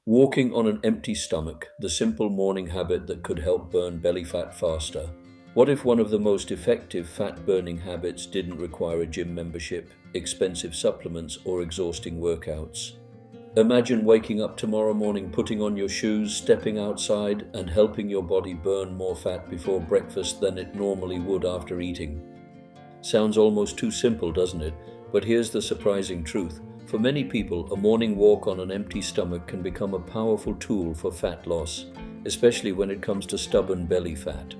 Walking on an empty stomach, the simple morning habit that could help burn belly fat faster. What if one of the most effective fat burning habits didn't require a gym membership, expensive supplements, or exhausting workouts? Imagine waking up tomorrow morning, putting on your shoes, stepping outside, and helping your body burn more fat before breakfast than it normally would after eating. Sounds almost too simple, doesn't it? But here's the surprising truth. For many people, a morning walk on an empty stomach can become a powerful tool for fat loss, especially when it comes to stubborn belly fat.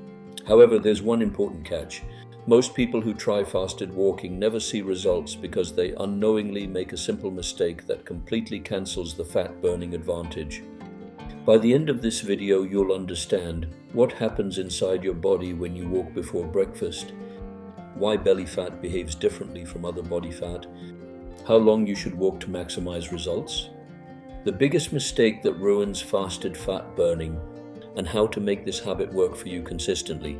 However, there's one important catch. Most people who try fasted walking never see results because they unknowingly make a simple mistake that completely cancels the fat burning advantage. By the end of this video, you'll understand what happens inside your body when you walk before breakfast, why belly fat behaves differently from other body fat, how long you should walk to maximize results, the biggest mistake that ruins fasted fat burning, and how to make this habit work for you consistently.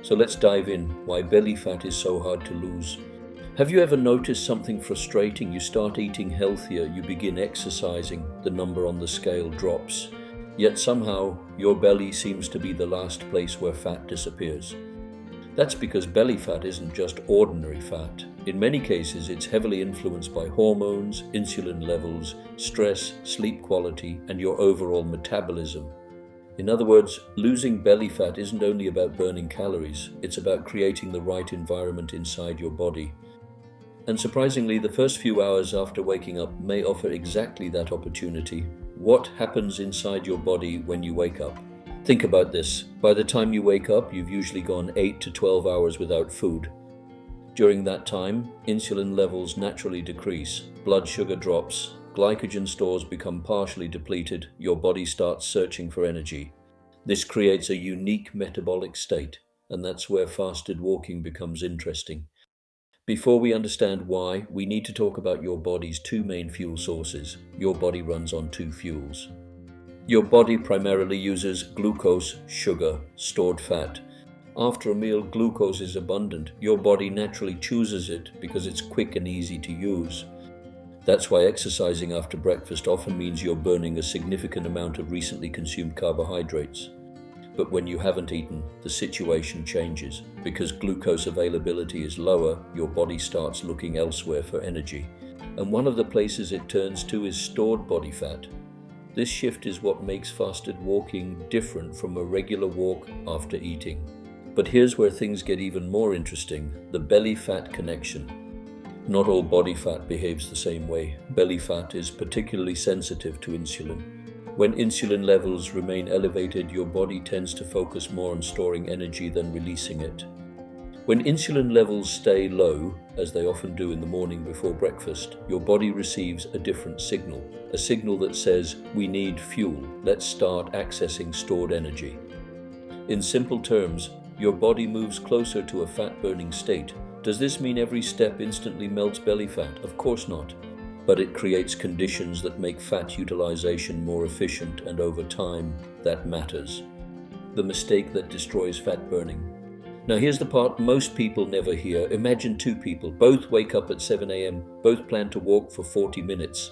So let's dive in, why belly fat is so hard to lose. Have you ever noticed something frustrating? You start eating healthier, you begin exercising, the number on the scale drops, yet somehow your belly seems to be the last place where fat disappears. That's because belly fat isn't just ordinary fat. In many cases, it's heavily influenced by hormones, insulin levels, stress, sleep quality, and your overall metabolism. In other words, losing belly fat isn't only about burning calories, it's about creating the right environment inside your body. And surprisingly, the first few hours after waking up may offer exactly that opportunity. What happens inside your body when you wake up? Think about this. By the time you wake up, you've usually gone 8 to 12 hours without food. During that time, insulin levels naturally decrease, blood sugar drops, glycogen stores become partially depleted, your body starts searching for energy. This creates a unique metabolic state, and that's where fasted walking becomes interesting. Before we understand why, we need to talk about your body's two main fuel sources. Your body runs on two fuels. Your body primarily uses glucose, sugar, stored fat. After a meal, glucose is abundant. Your body naturally chooses it because it's quick and easy to use. That's why exercising after breakfast often means you're burning a significant amount of recently consumed carbohydrates. But when you haven't eaten, the situation changes. Because glucose availability is lower, your body starts looking elsewhere for energy. And one of the places it turns to is stored body fat. This shift is what makes fasted walking different from a regular walk after eating. But here's where things get even more interesting, the belly fat connection. Not all body fat behaves the same way. Belly fat is particularly sensitive to insulin. When insulin levels remain elevated, your body tends to focus more on storing energy than releasing it. When insulin levels stay low, as they often do in the morning before breakfast, your body receives a different signal, a signal that says, we need fuel, let's start accessing stored energy. In simple terms, your body moves closer to a fat-burning state. Does this mean every step instantly melts belly fat? Of course not. But it creates conditions that make fat utilization more efficient, and over time, that matters. The mistake that destroys fat burning. Now here's the part most people never hear. Imagine two people, both wake up at 7 a.m., both plan to walk for 40 minutes.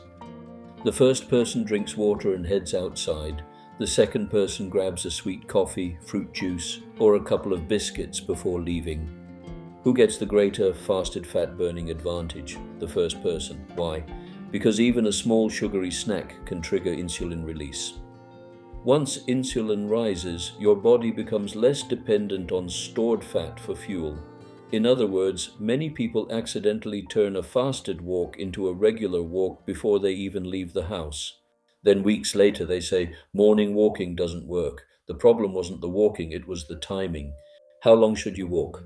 The first person drinks water and heads outside. The second person grabs a sweet coffee, fruit juice, or a couple of biscuits before leaving. Who gets the greater fasted fat burning advantage? The first person. Why? Because even a small sugary snack can trigger insulin release. Once insulin rises, your body becomes less dependent on stored fat for fuel. In other words, many people accidentally turn a fasted walk into a regular walk before they even leave the house. Then weeks later they say, morning walking doesn't work. The problem wasn't the walking, it was the timing. How long should you walk?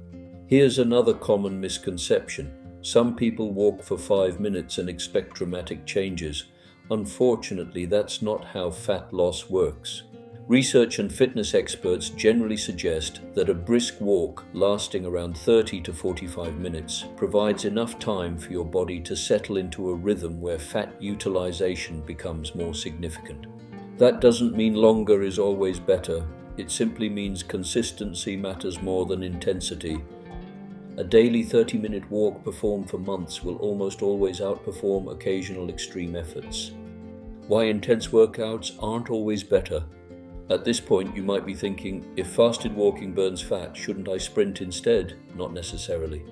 Here's another common misconception. Some people walk for 5 minutes and expect dramatic changes. Unfortunately, that's not how fat loss works. Research and fitness experts generally suggest that a brisk walk lasting around 30 to 45 minutes provides enough time for your body to settle into a rhythm where fat utilization becomes more significant. That doesn't mean longer is always better. It simply means consistency matters more than intensity. A daily 30-minute walk performed for months will almost always outperform occasional extreme efforts. Why intense workouts aren't always better. At this point, you might be thinking, if fasted walking burns fat, shouldn't I sprint instead? Not necessarily.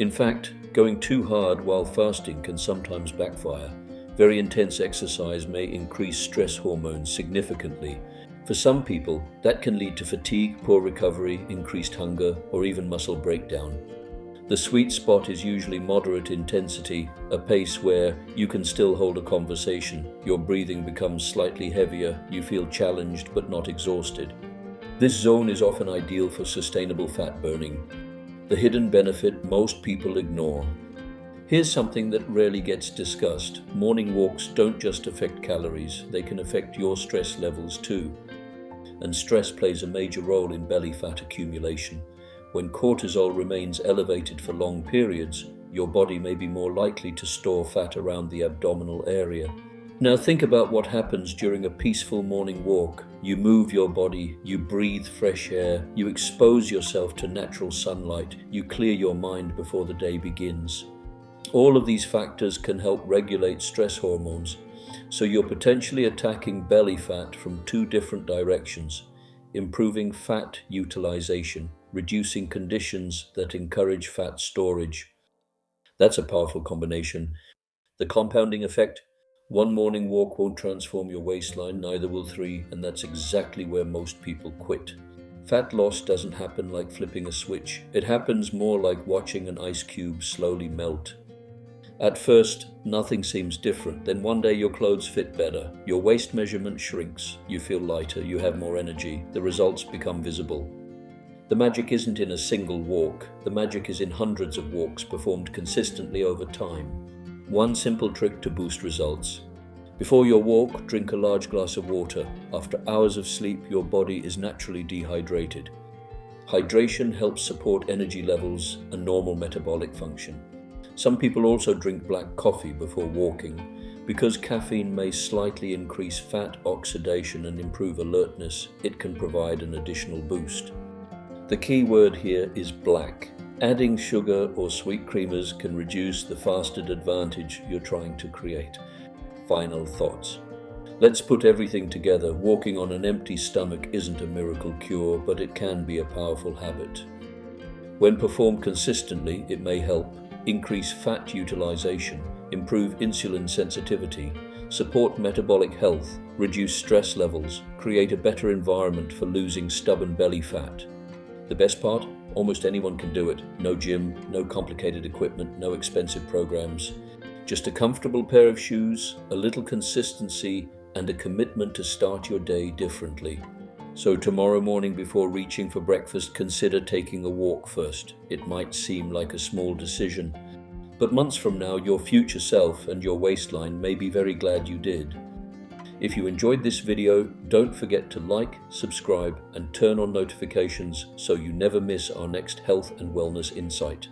In fact, going too hard while fasting can sometimes backfire. Very intense exercise may increase stress hormones significantly. For some people, that can lead to fatigue, poor recovery, increased hunger, or even muscle breakdown. The sweet spot is usually moderate intensity, a pace where you can still hold a conversation, your breathing becomes slightly heavier, you feel challenged but not exhausted. This zone is often ideal for sustainable fat burning, the hidden benefit most people ignore. Here's something that rarely gets discussed. Morning walks don't just affect calories, they can affect your stress levels too. And stress plays a major role in belly fat accumulation. When cortisol remains elevated for long periods, your body may be more likely to store fat around the abdominal area. Now think about what happens during a peaceful morning walk. You move your body, you breathe fresh air, you expose yourself to natural sunlight, you clear your mind before the day begins. All of these factors can help regulate stress hormones, so you're potentially attacking belly fat from two different directions, improving fat utilization, reducing conditions that encourage fat storage. That's a powerful combination. The compounding effect: one morning walk won't transform your waistline, neither will three, and that's exactly where most people quit. Fat loss doesn't happen like flipping a switch. It happens more like watching an ice cube slowly melt. At first, nothing seems different. Then one day your clothes fit better, your waist measurement shrinks, you feel lighter, you have more energy, the results become visible. The magic isn't in a single walk. The magic is in hundreds of walks performed consistently over time. One simple trick to boost results. Before your walk, drink a large glass of water. After hours of sleep, your body is naturally dehydrated. Hydration helps support energy levels and normal metabolic function. Some people also drink black coffee before walking. Because caffeine may slightly increase fat oxidation and improve alertness, it can provide an additional boost. The key word here is black. Adding sugar or sweet creamers can reduce the fasted advantage you're trying to create. Final thoughts. Let's put everything together. Walking on an empty stomach isn't a miracle cure, but it can be a powerful habit. When performed consistently, it may help increase fat utilization, improve insulin sensitivity, support metabolic health, reduce stress levels, create a better environment for losing stubborn belly fat. The best part? Almost anyone can do it. No gym, no complicated equipment, no expensive programs. Just a comfortable pair of shoes, a little consistency, and a commitment to start your day differently. So tomorrow morning before reaching for breakfast, consider taking a walk first. It might seem like a small decision, but months from now, your future self and your waistline may be very glad you did. If you enjoyed this video, don't forget to like, subscribe, and turn on notifications so you never miss our next health and wellness insight.